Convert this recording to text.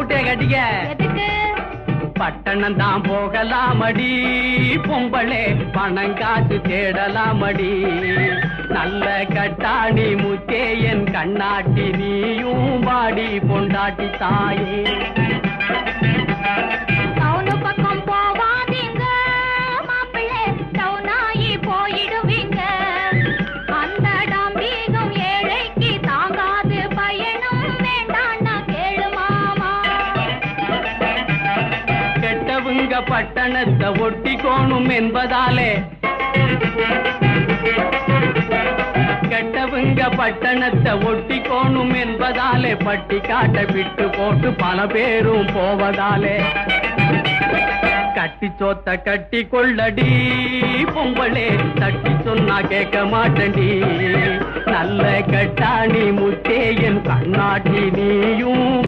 மூட்டைய கட்டிக்க. பட்டணம் தான் போகலாமடி பொம்பளே, பணம் காசு தேடலாமடி. நல்ல கட்டாணி முத்தே என் கண்ணாட்டி, நீயும் வாடி பொண்டாட்டி தாயே. டவுனு பக்கம் போவாதீங்க மாப்பிள்ளை, டவுனாயி போயிடுவீங்க. அந்த டாம்பீகம் ஏழைக்கு தாங்காது, பயணம் வேண்டான்னா கேளு மாமா. கெட்டவங்க பட்டணத்தை ஒட்டிக்கோணும் என்பதாலே, கெட்டவங்க பட்டணத்தை ஒட்டிக்கோணும் என்பதாலே, பட்டி காட்ட விட்டு போட்டு பல பேரும் போவதாலே. கட்டி சோத்த கட்டி கொள்ளடி பொம்பளே, தட்டி சொன்னா கேட்க மாட்டண்டி. நல்ல கட்டாணி முத்தே என் கண்ணாட்டி, நீயும்